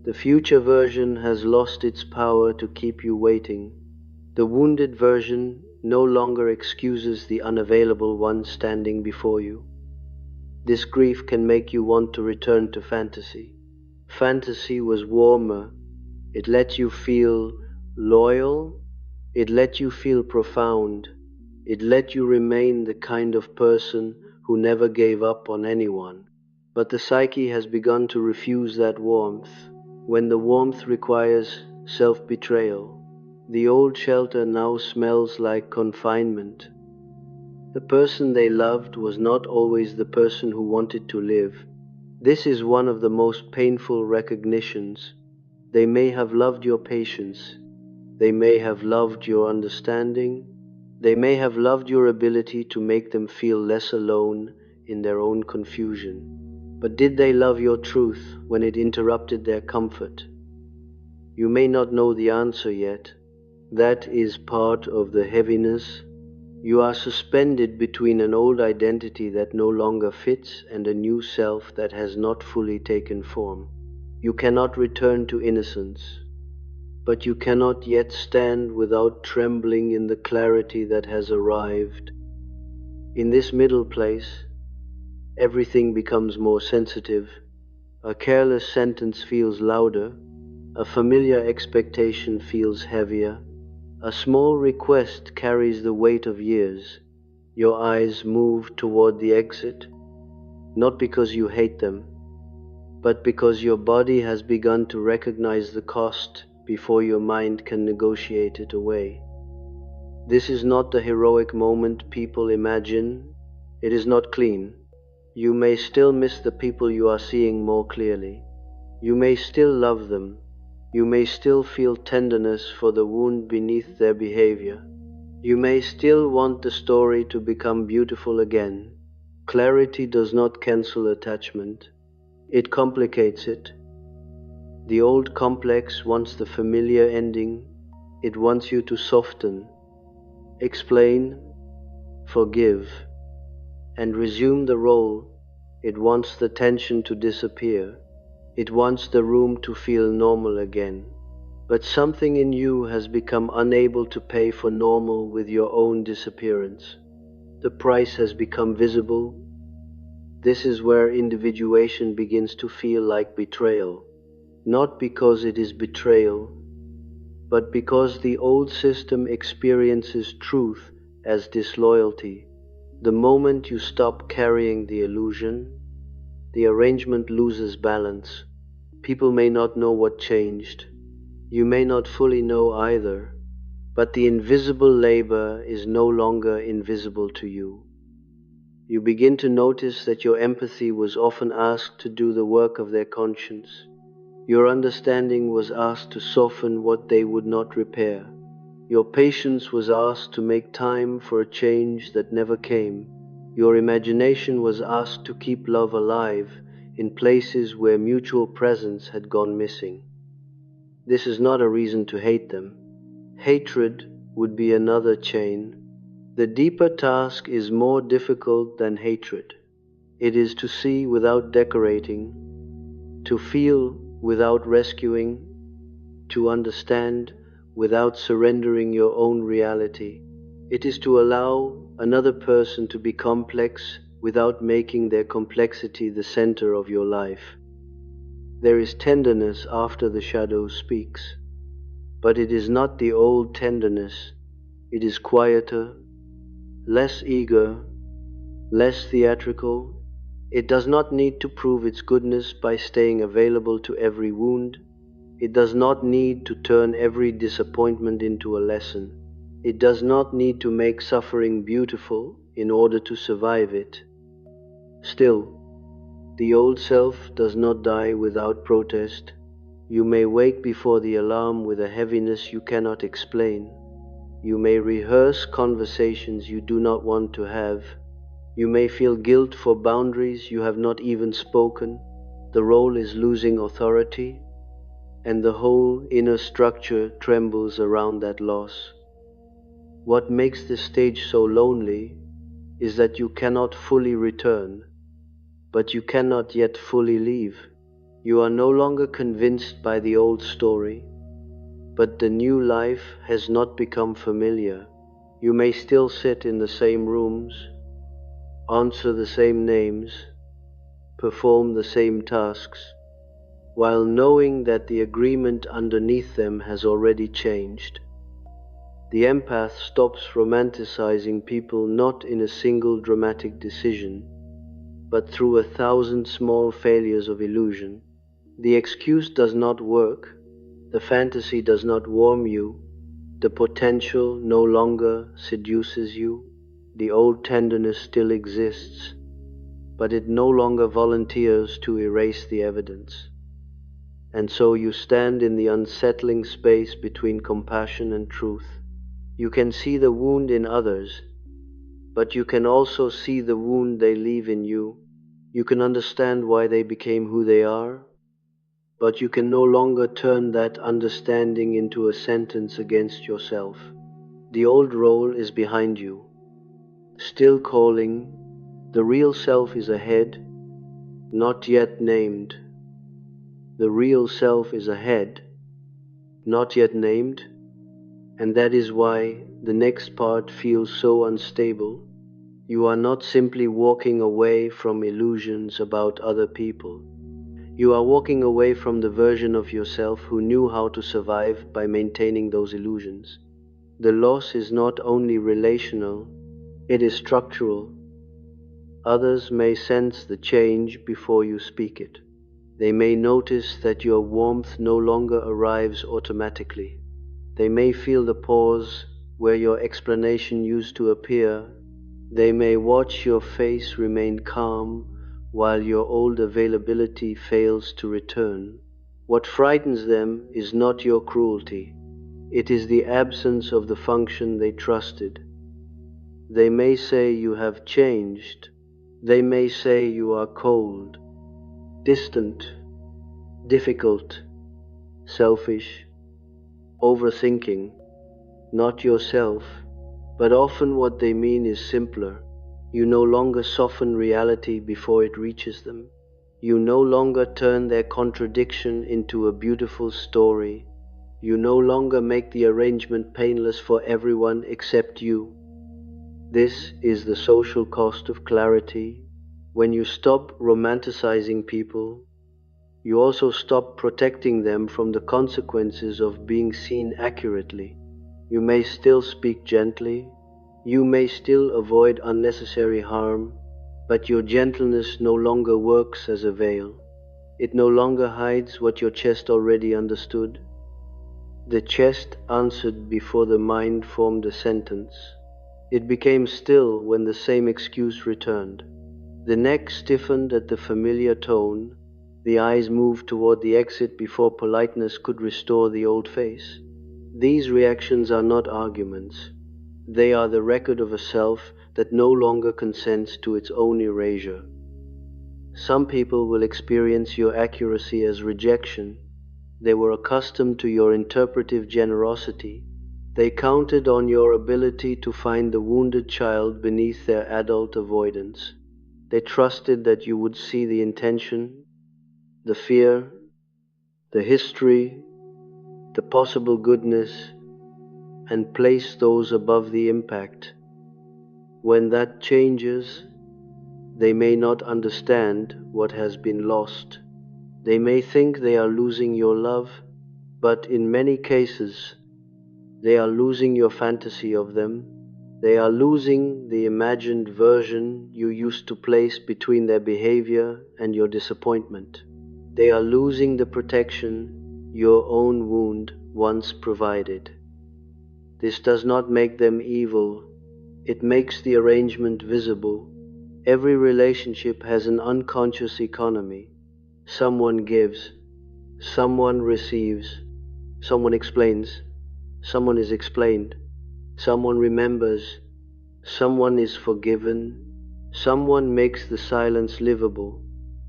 The future version has lost its power to keep you waiting. The wounded version no longer excuses the unavailable one standing before you. This grief can make you want to return to fantasy. Fantasy was warmer. It let you feel loyal. It let you feel profound. It let you remain the kind of person who never gave up on anyone. But the psyche has begun to refuse that warmth. When the warmth requires self-betrayal, the old shelter now smells like confinement. The person they loved was not always the person who wanted to live. This is one of the most painful recognitions. They may have loved your patience. They may have loved your understanding. They may have loved your ability to make them feel less alone in their own confusion. But did they love your truth when it interrupted their comfort? You may not know the answer yet. That is part of the heaviness. You are suspended between an old identity that no longer fits and a new self that has not fully taken form. You cannot return to innocence, but you cannot yet stand without trembling in the clarity that has arrived. In this middle place, everything becomes more sensitive. A careless sentence feels louder, a familiar expectation feels heavier, a small request carries the weight of years. Your eyes move toward the exit, not because you hate them, but because your body has begun to recognize the cost before your mind can negotiate it away. This is not the heroic moment people imagine. It is not clean. You may still miss the people you are seeing more clearly. You may still love them. You may still feel tenderness for the wound beneath their behavior. You may still want the story to become beautiful again. Clarity does not cancel attachment. It complicates it. The old complex wants the familiar ending. It wants you to soften, explain, forgive, and resume the role. It wants the tension to disappear. It wants the room to feel normal again. But something in you has become unable to pay for normal with your own disappearance. The price has become visible. This is where individuation begins to feel like betrayal. Not because it is betrayal, but because the old system experiences truth as disloyalty. The moment you stop carrying the illusion, the arrangement loses balance. People may not know what changed. You may not fully know either, but the invisible labor is no longer invisible to you. You begin to notice that your empathy was often asked to do the work of their conscience. Your understanding was asked to soften what they would not repair. Your patience was asked to make time for a change that never came. Your imagination was asked to keep love alive in places where mutual presence had gone missing. This is not a reason to hate them. Hatred would be another chain. The deeper task is more difficult than hatred. It is to see without decorating, to feel without rescuing, to understand without surrendering your own reality. It is to allow another person to be complex without making their complexity the center of your life. There is tenderness after the shadow speaks, but it is not the old tenderness. It is quieter, less eager, less theatrical. It does not need to prove its goodness by staying available to every wound. It does not need to turn every disappointment into a lesson. It does not need to make suffering beautiful in order to survive it. Still, the old self does not die without protest. You may wake before the alarm with a heaviness you cannot explain. You may rehearse conversations you do not want to have. You may feel guilt for boundaries you have not even spoken. The role is losing authority, and the whole inner structure trembles around that loss. What makes this stage so lonely is that you cannot fully return, but you cannot yet fully leave. You are no longer convinced by the old story, but the new life has not become familiar. You may still sit in the same rooms, answer the same names, perform the same tasks, while knowing that the agreement underneath them has already changed. The empath stops romanticizing people not in a single dramatic decision, but through 1,000 small failures of illusion. The excuse does not work, the fantasy does not warm you, the potential no longer seduces you, the old tenderness still exists, but it no longer volunteers to erase the evidence. And so you stand in the unsettling space between compassion and truth. You can see the wound in others, but you can also see the wound they leave in you. You can understand why they became who they are, but you can no longer turn that understanding into a sentence against yourself. The old role is behind you, still calling. The real self is ahead, not yet named. The real self is ahead, not yet named, and that is why the next part feels so unstable. You are not simply walking away from illusions about other people. You are walking away from the version of yourself who knew how to survive by maintaining those illusions. The loss is not only relational, it is structural. Others may sense the change before you speak it. They may notice that your warmth no longer arrives automatically. They may feel the pause where your explanation used to appear. They may watch your face remain calm while your old availability fails to return. What frightens them is not your cruelty. It is the absence of the function they trusted. They may say you have changed. They may say you are cold, distant, difficult, selfish, overthinking, not yourself, but often what they mean is simpler. You no longer soften reality before it reaches them. You no longer turn their contradiction into a beautiful story. You no longer make the arrangement painless for everyone except you. This is the social cost of clarity. When you stop romanticizing people, you also stop protecting them from the consequences of being seen accurately. You may still speak gently, you may still avoid unnecessary harm, but your gentleness no longer works as a veil. It no longer hides what your chest already understood. The chest answered before the mind formed a sentence. It became still when the same excuse returned. The neck stiffened at the familiar tone. The eyes moved toward the exit before politeness could restore the old face. These reactions are not arguments. They are the record of a self that no longer consents to its own erasure. Some people will experience your accuracy as rejection. They were accustomed to your interpretive generosity. They counted on your ability to find the wounded child beneath their adult avoidance. They trusted that you would see the intention, the fear, the history, the possible goodness, and place those above the impact. When that changes, they may not understand what has been lost. They may think they are losing your love, but in many cases, they are losing your fantasy of them. They are losing the imagined version you used to place between their behavior and your disappointment. They are losing the protection your own wound once provided. This does not make them evil. It makes the arrangement visible. Every relationship has an unconscious economy. Someone gives, someone receives, someone explains, someone is explained, someone remembers, someone is forgiven, someone makes the silence livable.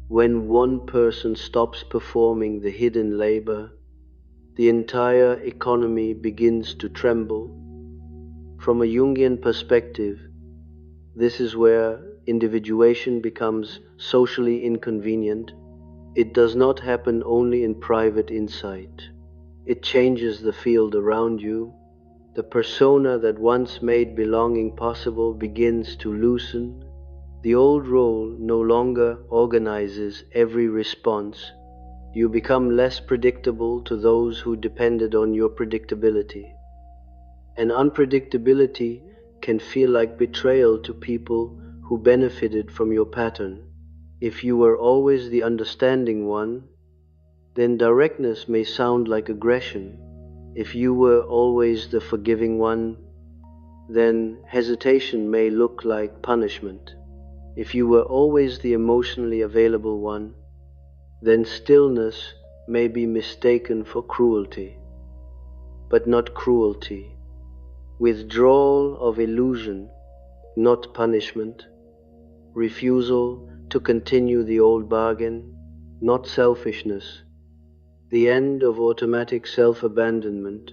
When one person stops performing the hidden labor, the entire economy begins to tremble. From a Jungian perspective, this is where individuation becomes socially inconvenient. It does not happen only in private insight. It changes the field around you. The persona that once made belonging possible begins to loosen. The old role no longer organizes every response. You become less predictable to those who depended on your predictability. And unpredictability can feel like betrayal to people who benefited from your pattern. If you were always the understanding one, then directness may sound like aggression. If you were always the forgiving one, then hesitation may look like punishment. If you were always the emotionally available one, then stillness may be mistaken for cruelty. But not cruelty. Withdrawal of illusion, not punishment. Refusal to continue the old bargain, not selfishness. The end of automatic self-abandonment.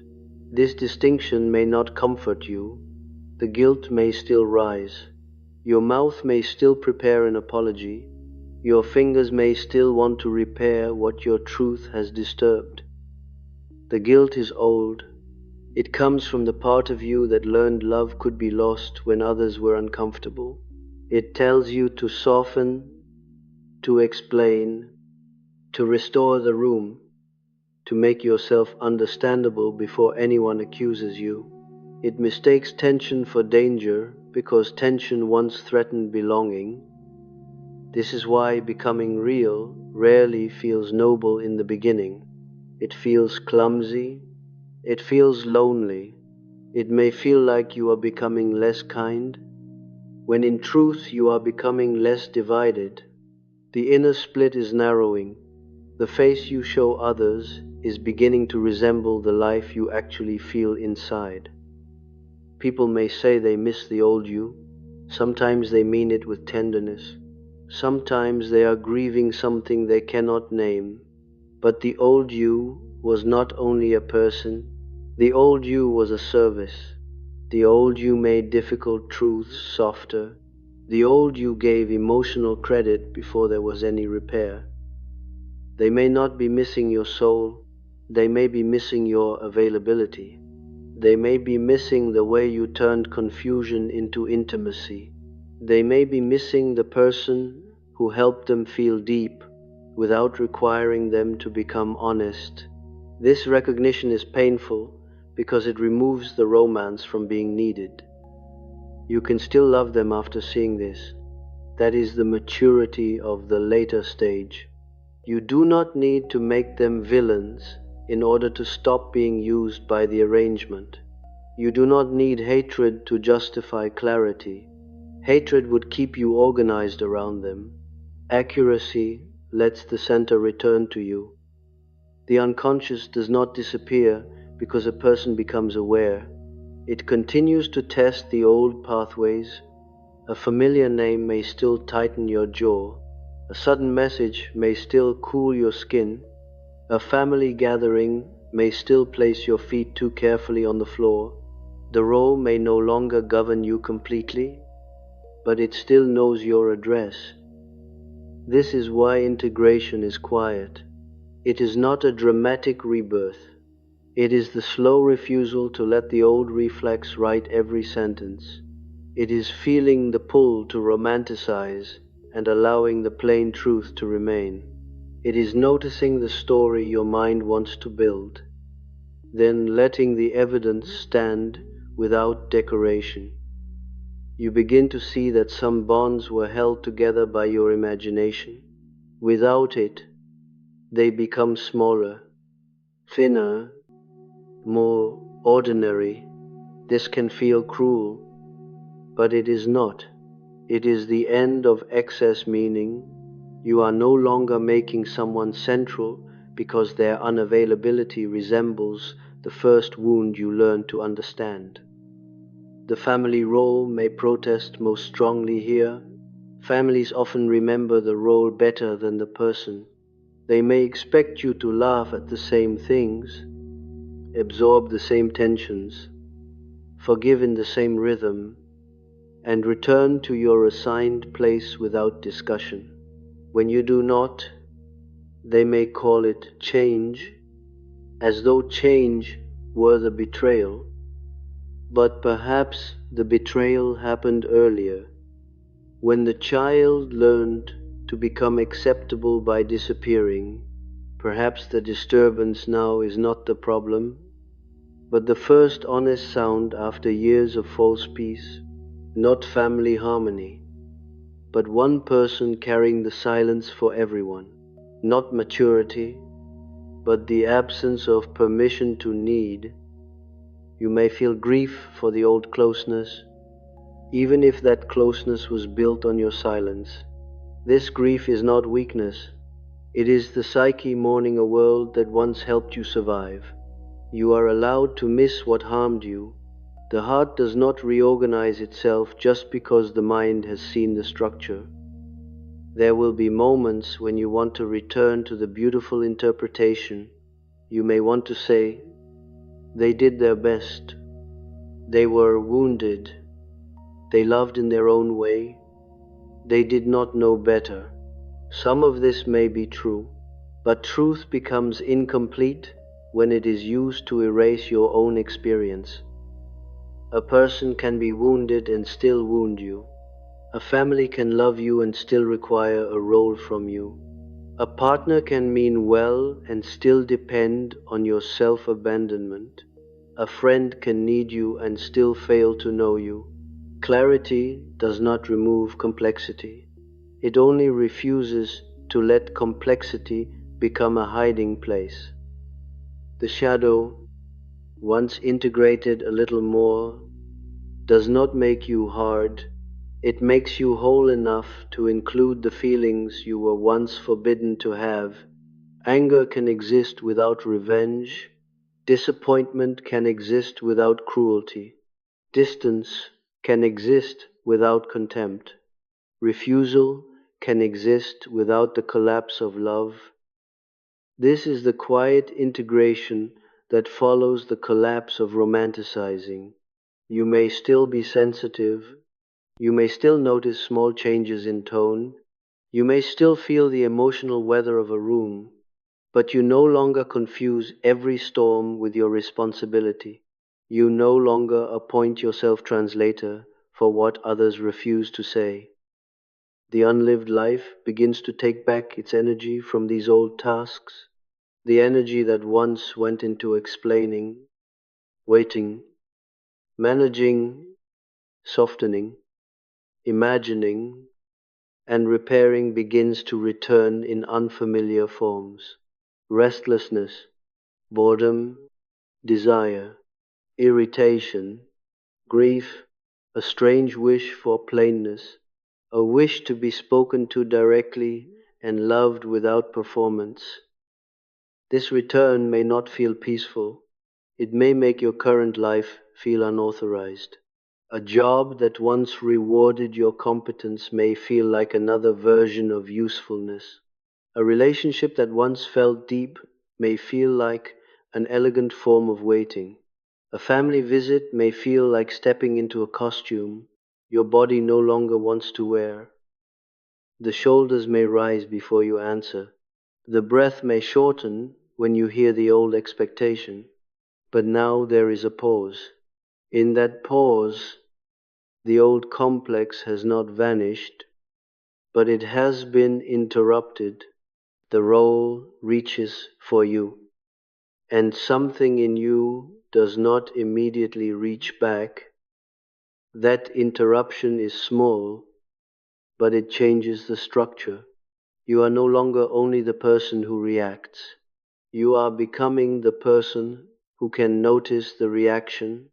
This distinction may not comfort you. The guilt may still rise. Your mouth may still prepare an apology. Your fingers may still want to repair what your truth has disturbed. The guilt is old. It comes from the part of you that learned love could be lost when others were uncomfortable. It tells you to soften, to explain, to restore the room, to make yourself understandable before anyone accuses you. It mistakes tension for danger because tension once threatened belonging. This is why becoming real rarely feels noble in the beginning. It feels clumsy. It feels lonely. It may feel like you are becoming less kind, when in truth you are becoming less divided. The inner split is narrowing. The face you show others is beginning to resemble the life you actually feel inside. People may say they miss the old you. Sometimes they mean it with tenderness. Sometimes they are grieving something they cannot name. But the old you was not only a person. The old you was a service. The old you made difficult truths softer. The old you gave emotional credit before there was any repair. They may not be missing your soul. They may be missing your availability. They may be missing the way you turned confusion into intimacy. They may be missing the person who helped them feel deep without requiring them to become honest. This recognition is painful because it removes the romance from being needed. You can still love them after seeing this. That is the maturity of the later stage. You do not need to make them villains in order to stop being used by the arrangement. You do not need hatred to justify clarity. Hatred would keep you organized around them. Accuracy lets the center return to you. The unconscious does not disappear because a person becomes aware. It continues to test the old pathways. A familiar name may still tighten your jaw. A sudden message may still cool your skin. A family gathering may still place your feet too carefully on the floor. The role may no longer govern you completely, but it still knows your address. This is why integration is quiet. It is not a dramatic rebirth. It is the slow refusal to let the old reflex write every sentence. It is feeling the pull to romanticize and allowing the plain truth to remain. It is noticing the story your mind wants to build, then letting the evidence stand without decoration. You begin to see that some bonds were held together by your imagination. Without it, they become smaller, thinner, more ordinary. This can feel cruel, but it is not. It is the end of excess meaning. You are no longer making someone central because their unavailability resembles the first wound you learned to understand. The family role may protest most strongly here. Families often remember the role better than the person. They may expect you to laugh at the same things, absorb the same tensions, forgive in the same rhythm, and return to your assigned place without discussion. When you do not, they may call it change, as though change were the betrayal. But perhaps the betrayal happened earlier, when the child learned to become acceptable by disappearing. Perhaps the disturbance now is not the problem, but the first honest sound after years of false peace. Not family harmony, but one person carrying the silence for everyone. Not maturity, but the absence of permission to need. You may feel grief for the old closeness, even if that closeness was built on your silence. This grief is not weakness. It is the psyche mourning a world that once helped you survive. You are allowed to miss what harmed you, The heart does not reorganize itself just because the mind has seen the structure. There will be moments when you want to return to the beautiful interpretation. You may want to say, they did their best. They were wounded. They loved in their own way. They did not know better. Some of this may be true, but truth becomes incomplete when it is used to erase your own experience. A person can be wounded and still wound you. A family can love you and still require a role from you. A partner can mean well and still depend on your self-abandonment. A friend can need you and still fail to know you. Clarity does not remove complexity. It only refuses to let complexity become a hiding place. The shadow, once integrated a little more, does not make you hard. It makes you whole enough to include the feelings you were once forbidden to have. Anger can exist without revenge. Disappointment can exist without cruelty. Distance can exist without contempt. Refusal can exist without the collapse of love. This is the quiet integration that follows the collapse of romanticizing. You may still be sensitive. You may still notice small changes in tone. You may still feel the emotional weather of a room, but you no longer confuse every storm with your responsibility. You no longer appoint yourself translator for what others refuse to say. The unlived life begins to take back its energy from these old tasks, the energy that once went into explaining, waiting, managing, softening, imagining, and repairing begins to return in unfamiliar forms. Restlessness, boredom, desire, irritation, grief, a strange wish for plainness, a wish to be spoken to directly and loved without performance. This return may not feel peaceful. It may make your current life feel unauthorized. A job that once rewarded your competence may feel like another version of usefulness. A relationship that once felt deep may feel like an elegant form of waiting. A family visit may feel like stepping into a costume your body no longer wants to wear. The shoulders may rise before you answer. The breath may shorten when you hear the old expectation. But now there is a pause. In that pause, the old complex has not vanished, but it has been interrupted. The role reaches for you, and something in you does not immediately reach back. That interruption is small, but it changes the structure. You are no longer only the person who reacts. You are becoming the person who can notice the reaction.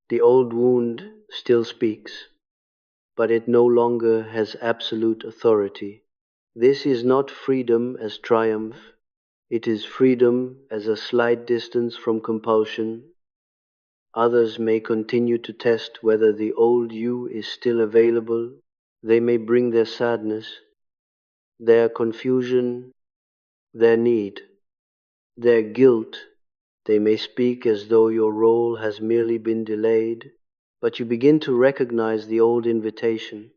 The old wound still speaks, but it no longer has absolute authority. This is not freedom as triumph. It is freedom as a slight distance from compulsion. Others may continue to test whether the old you is still available. They may bring their sadness, their confusion, their need, their guilt. They may speak as though your role has merely been delayed, but you begin to recognize the old invitation.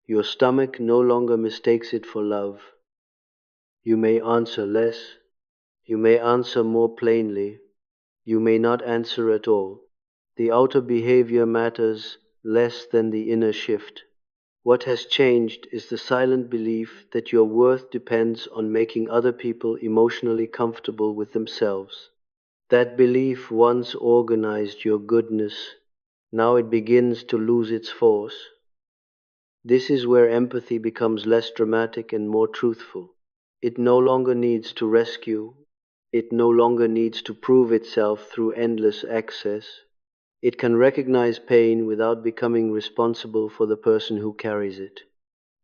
Your stomach no longer mistakes it for love. You may answer less. You may answer more plainly. You may not answer at all. The outer behavior matters less than the inner shift. What has changed is the silent belief that your worth depends on making other people emotionally comfortable with themselves. That belief once organized your goodness. Now it begins to lose its force. This is where empathy becomes less dramatic and more truthful. It no longer needs to rescue. It no longer needs to prove itself through endless access. It can recognize pain without becoming responsible for the person who carries it.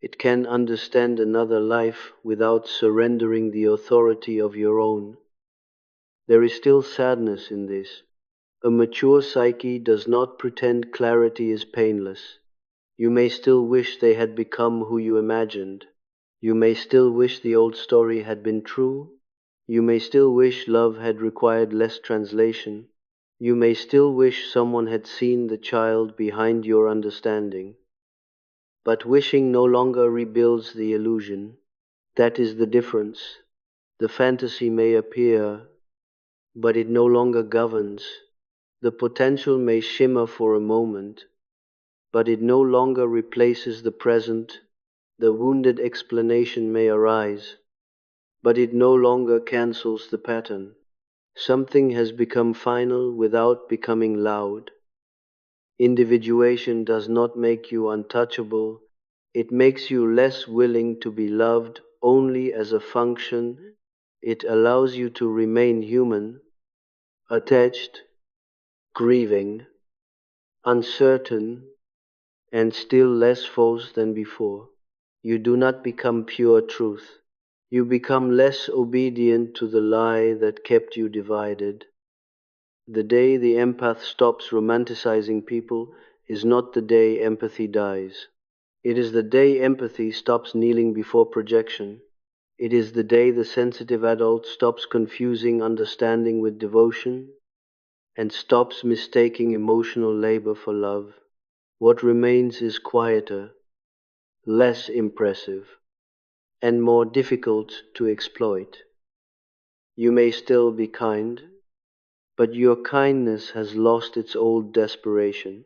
It can understand another life without surrendering the authority of your own. There is still sadness in this. A mature psyche does not pretend clarity is painless. You may still wish they had become who you imagined. You may still wish the old story had been true. You may still wish love had required less translation. You may still wish someone had seen the child behind your understanding. But wishing no longer rebuilds the illusion. That is the difference. The fantasy may appear, but it no longer governs. The potential may shimmer for a moment, but it no longer replaces the present. The wounded explanation may arise, but it no longer cancels the pattern. Something has become final without becoming loud. Individuation does not make you untouchable, it makes you less willing to be loved only as a function. It allows you to remain human, attached, grieving, uncertain, and still less false than before. You do not become pure truth. You become less obedient to the lie that kept you divided. The day the empath stops romanticizing people is not the day empathy dies. It is the day empathy stops kneeling before projection. It is the day the sensitive adult stops confusing understanding with devotion and stops mistaking emotional labor for love. What remains is quieter, less impressive, and more difficult to exploit. You may still be kind, but your kindness has lost its old desperation.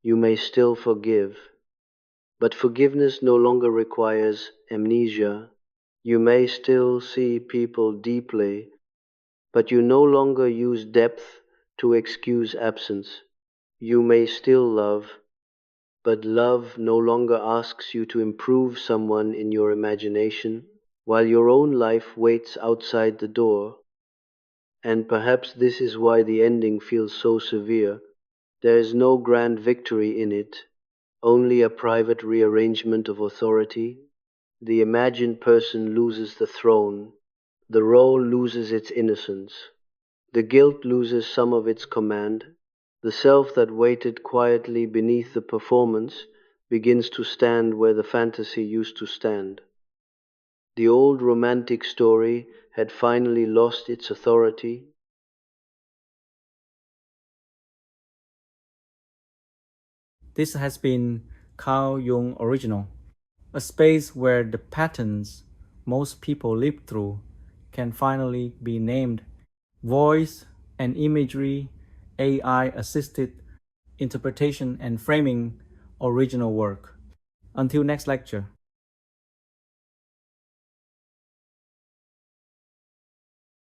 You may still forgive, but forgiveness no longer requires amnesia. You may still see people deeply, but you no longer use depth to excuse absence. You may still love, but love no longer asks you to improve someone in your imagination, while your own life waits outside the door. And perhaps this is why the ending feels so severe. There is no grand victory in it, only a private rearrangement of authority. The imagined person loses the throne, the role loses its innocence, the guilt loses some of its command, the self that waited quietly beneath the performance begins to stand where the fantasy used to stand. The old romantic story had finally lost its authority. This has been Carl Jung Original, a space where the patterns most people live through can finally be named. Voice and imagery, AI assisted interpretation and framing, original work. Until next lecture.